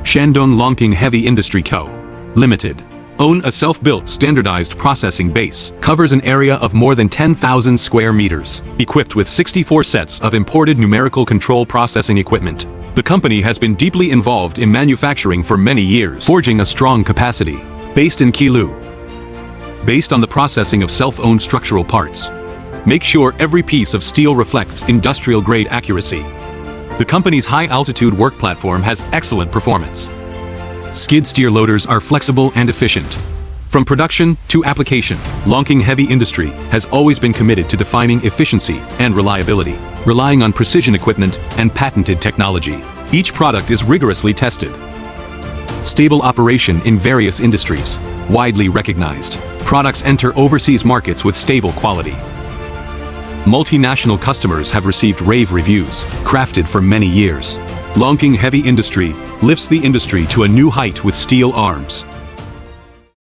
Shandong Longking Heavy Industry Co. Limited. Own a self-built standardized processing base, covers an area of more than 10,000 square meters, equipped with 64 sets of imported numerical control processing equipment. The company has been deeply involved in manufacturing for many years, forging a strong capacity. Based in Qilu. Based on the processing of self-owned structural parts. Make sure every piece of steel reflects industrial-grade accuracy. The company's high-altitude work platform has excellent performance. Skid steer loaders are flexible and efficient. From production to application, Longking Heavy Industry has always been committed to defining efficiency and reliability, relying on precision equipment and patented technology. Each product is rigorously tested. Stable operation in various industries, widely recognized. Products enter overseas markets with stable quality. Multinational customers have received rave reviews, crafted for many years. Longking Heavy Industry lifts the industry to a new height with steel arms.